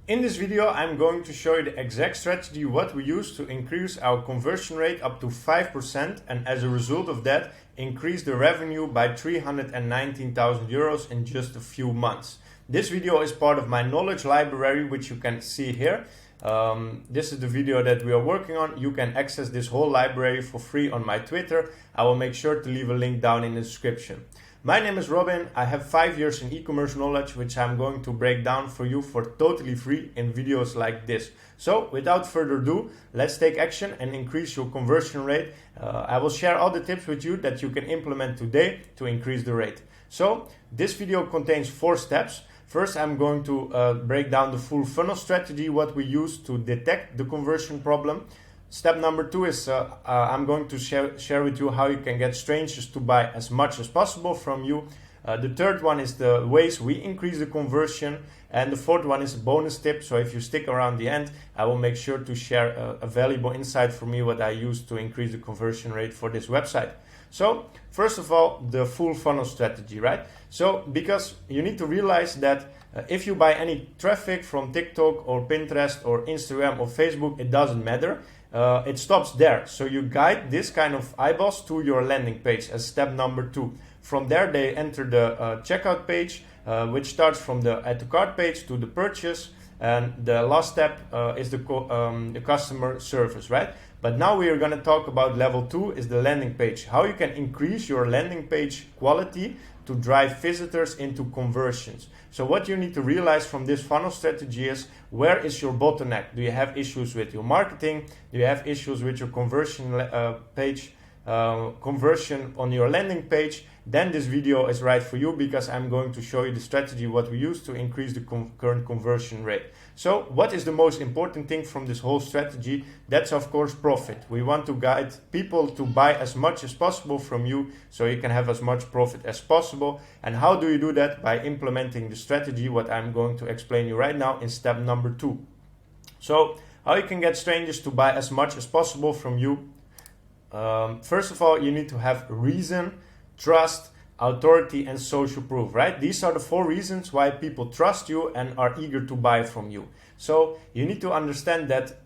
In this video, I'm going to show you the exact strategy what we use to increase our conversion rate up to 5%, and as a result of that, increase the revenue by 319,000 euros in just a few months. This video is part of my knowledge library, which you can see here. This is the video that we are working on. You can access this whole library for free on my Twitter. I will make sure to leave a link down in the description. My name is Robin. I have 5 years in e-commerce knowledge, which I'm going to break down for you for totally free in videos like this. So without further ado, let's take action and increase your conversion rate. I will share all the tips with you that you can implement today to increase the rate. So this video contains 4 steps. First, I'm going to break down the full funnel strategy, what we use to detect the conversion problem. Step number 2 is I'm going to share with you how you can get strangers to buy as much as possible from you. The third one is the ways we increase the conversion. And the fourth one is a bonus tip. So if you stick around the end, I will make sure to share a valuable insight from me what I use to increase the conversion rate for this website. So first of all, the full funnel strategy, right? So because you need to realize that if you buy any traffic from TikTok or Pinterest or Instagram or Facebook, it doesn't matter. It stops there. So you guide this kind of eyeballs to your landing page as step number 2. From there, they enter the checkout page, which starts from the add to cart page to the purchase. And the last step is the customer service, right? But now we are going to talk about level 2 is the landing page. How you can increase your landing page quality to drive visitors into conversions. So what you need to realize from this funnel strategy is, where is your bottleneck? Do you have issues with your marketing? Do you have issues with your conversion conversion on your landing page? Then this video is right for you, because I'm going to show you the strategy what we use to increase the current conversion rate. So what is the most important thing from this whole strategy? That's of course profit. We want to guide people to buy as much as possible from you, so you can have as much profit as possible. And how do you do that? By implementing the strategy what I'm going to explain you right now in step number 2. So how you can get strangers to buy as much as possible from you? First of all, you need to have reason, trust, authority, and social proof, right? These are the 4 reasons why people trust you and are eager to buy from you. So you need to understand that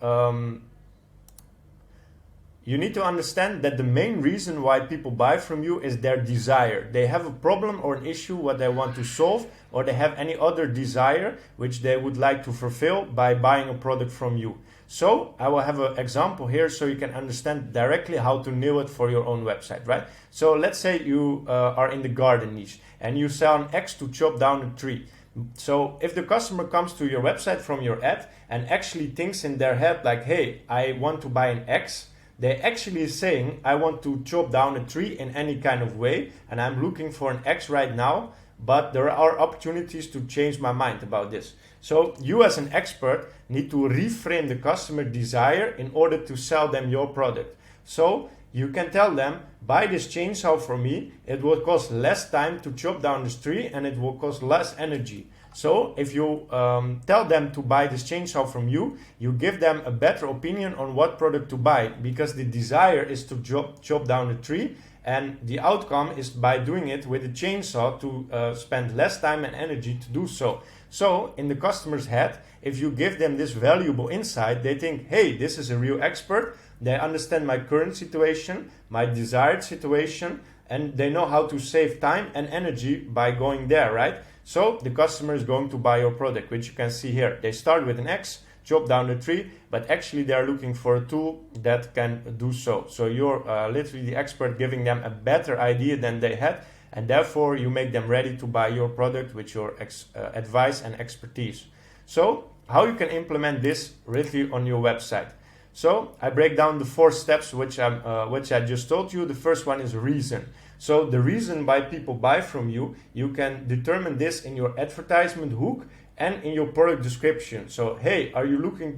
the main reason why people buy from you is their desire. They have a problem or an issue what they want to solve, or they have any other desire which they would like to fulfill by buying a product from you. So I will have an example here so you can understand directly how to nail it for your own website, right? So let's say you are in the garden niche and you sell an axe to chop down a tree. So if the customer comes to your website from your ad and actually thinks in their head like, hey, I want to buy an axe, they're actually saying, I want to chop down a tree in any kind of way, and I'm looking for an axe right now, but there are opportunities to change my mind about this. So you as an expert need to reframe the customer desire in order to sell them your product. So you can tell them, buy this chainsaw from me, it will cost less time to chop down this tree and it will cost less energy. So if you tell them to buy this chainsaw from you, you give them a better opinion on what product to buy, because the desire is to chop down the tree, and the outcome is by doing it with a chainsaw to spend less time and energy to do so. So in the customer's head, if you give them this valuable insight, they think, hey, this is a real expert. They understand my current situation, my desired situation, and they know how to save time and energy by going there, right? So the customer is going to buy your product, which you can see here. They start with an axe, chop down the tree, but actually they're looking for a tool that can do so. So you're literally the expert giving them a better idea than they had, and therefore you make them ready to buy your product with your advice and expertise. So how you can implement this really on your website? So I break down the 4 steps which I just told you. The first one is reason. So the reason why people buy from you, you can determine this in your advertisement hook and in your product description. So hey, are you looking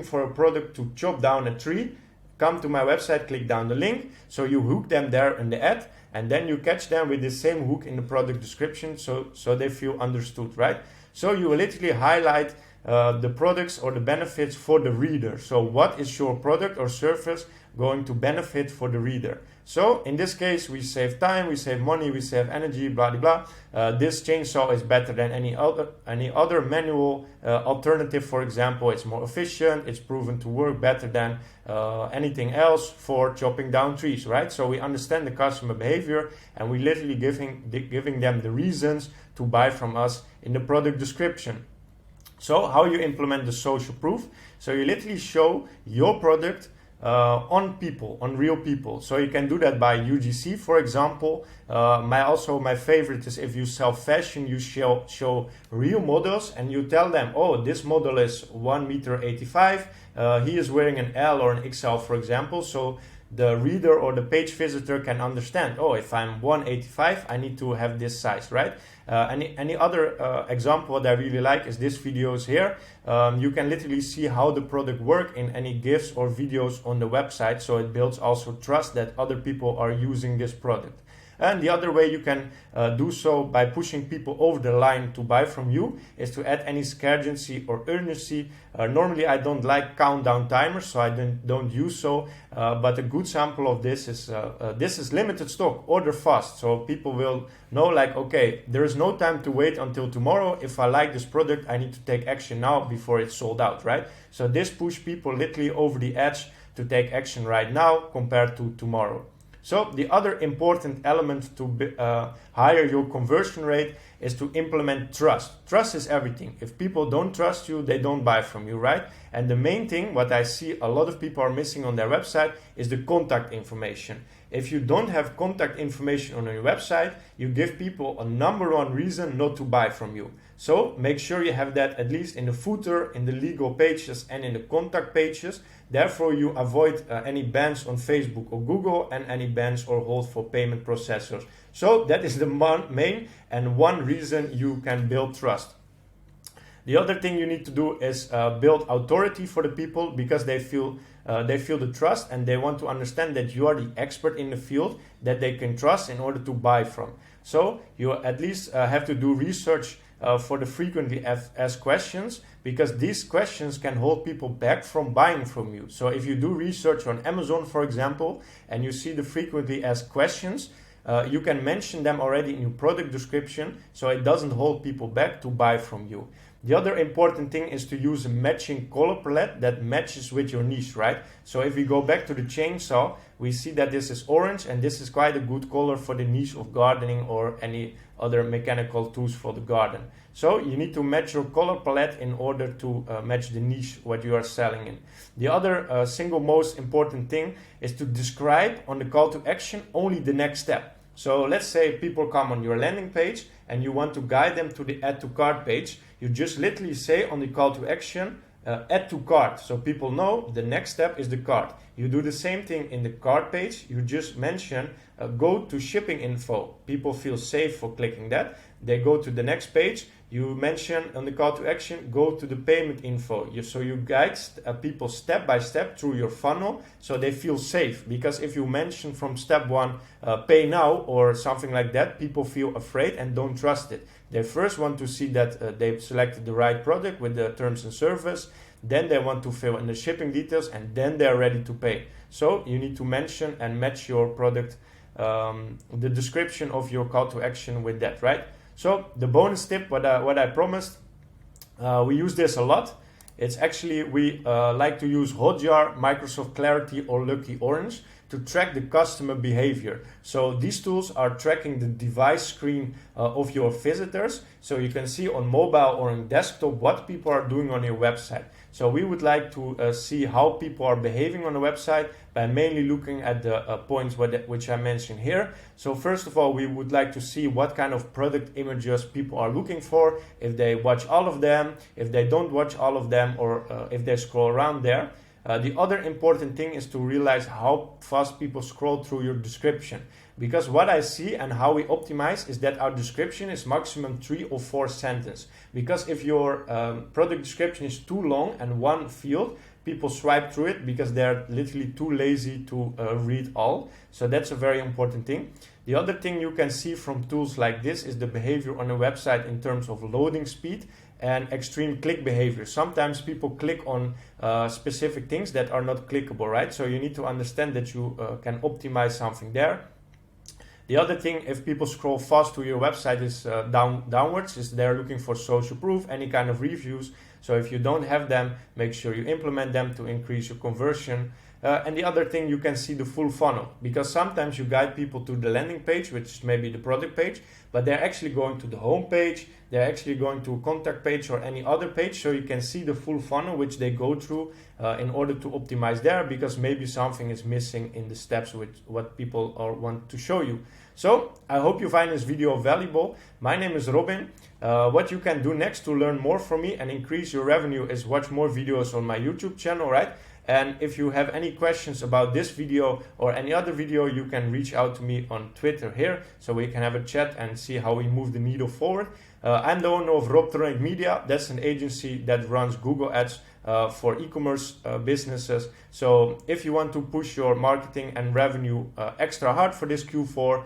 for a product to chop down a tree? Come to my website, click down the link. So you hook them there in the ad, and then you catch them with the same hook in the product description, so they feel understood, right? So you will literally highlight the products or the benefits for the reader. So what is your product or service going to benefit for the reader. So in this case, we save time, we save money, we save energy, blah blah blah. This chainsaw is better than any other manual alternative. For example, it's more efficient, it's proven to work better than anything else for chopping down trees, right? So we understand the customer behavior, and we literally giving them the reasons to buy from us in the product description. So how you implement the social proof? So you literally show your product on people, on real people. So you can do that by UGC, for example. My favorite is if you sell fashion, you show real models and you tell them, oh, this model is 1.85 m. He is wearing an L or an XL, for example. So the reader or the page visitor can understand, oh, if I'm 1.85, I need to have this size, right? Any other example that I really like is this videos here. You can literally see how the product work in any GIFs or videos on the website, so it builds also trust that other people are using this product. And the other way you can do so by pushing people over the line to buy from you is to add any scarcency or urgency. Normally I don't like countdown timers, so I don't use so, but a good sample of this is limited stock, order fast. So people will know, like, okay, there is no time to wait until tomorrow. If I like this product, I need to take action now before it's sold out, right? So this push people literally over the edge to take action right now compared to tomorrow. So the other important element to higher your conversion rate is to implement trust. Trust is everything. If people don't trust you, they don't buy from you, right? And the main thing, what I see a lot of people are missing on their website, is the contact information. If you don't have contact information on your website, you give people a number one reason not to buy from you. So make sure you have that at least in the footer, in the legal pages, and in the contact pages. Therefore, you avoid any bans on Facebook or Google and any bans or hold for payment processors. So that is the main and one reason you can build trust. The other thing you need to do is build authority for the people, because they feel the trust and they want to understand that you are the expert in the field that they can trust in order to buy from. So you at least have to do research for the frequently asked questions, because these questions can hold people back from buying from you. So if you do research on Amazon, for example, and you see the frequently asked questions, you can mention them already in your product description, so it doesn't hold people back to buy from you. The other important thing is to use a matching color palette that matches with your niche, right? So if we go back to the chainsaw, we see that this is orange, and this is quite a good color for the niche of gardening or any other mechanical tools for the garden. So you need to match your color palette in order to match the niche what you are selling in. The other single most important thing is to describe on the call to action only the next step. So let's say people come on your landing page and you want to guide them to the add to cart page. You just literally say on the call to action, add to cart, so people know the next step is the cart. You do the same thing in the cart page. You just mention go to shipping info. People feel safe for clicking that. They go to the next page. You mention on the call to action, go to the payment info. So you guide people step by step through your funnel, so they feel safe. Because if you mention from step one, pay now or something like that, people feel afraid and don't trust it. They first want to see that they've selected the right product with the terms and service. Then they want to fill in the shipping details, and then they're ready to pay. So you need to mention and match your product, the description of your call to action with that, right? So the bonus tip, what I promised, we use this a lot. It's actually, we like to use Hotjar, Microsoft Clarity, or Lucky Orange to track the customer behavior. So these tools are tracking the device screen of your visitors, so you can see on mobile or on desktop what people are doing on your website. So we would like to see how people are behaving on the website by mainly looking at the points which I mentioned here. So first of all, we would like to see what kind of product images people are looking for, if they watch all of them, if they don't watch all of them, or if they scroll around there. The other important thing is to realize how fast people scroll through your description. Because what I see and how we optimize is that our description is maximum 3 or 4 sentences. Because if your product description is too long and one field, people swipe through it because they're literally too lazy to read all. So that's a very important thing. The other thing you can see from tools like this is the behavior on a website in terms of loading speed. and extreme click behavior. Sometimes people click on specific things that are not clickable, right? So you need to understand that you can optimize something there. The other thing, if people scroll fast to your website, is downwards, is they're looking for social proof, any kind of reviews. So if you don't have them, make sure you implement them to increase your conversion. And the other thing, you can see the full funnel, because sometimes you guide people to the landing page, which is maybe the product page, but they're actually going to the home page, they're actually going to a contact page or any other page, so you can see the full funnel which they go through in order to optimize there, because maybe something is missing in the steps with what people want to show you. So I hope you find this video valuable. My name is Robin. What you can do next to learn more from me and increase your revenue is watch more videos on my YouTube channel, right? And if you have any questions about this video or any other video, you can reach out to me on Twitter here, so we can have a chat and see how we move the needle forward. I'm the owner of Robtronic Media. That's an agency that runs Google Ads for e-commerce businesses. So if you want to push your marketing and revenue extra hard for this Q4,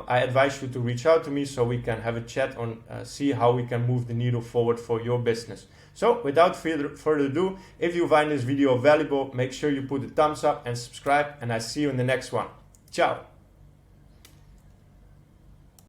I advise you to reach out to me so we can have a chat on see how we can move the needle forward for your business. So without further ado, if you find this video valuable, make sure you put a thumbs up and subscribe, and I see you in the next one. Ciao!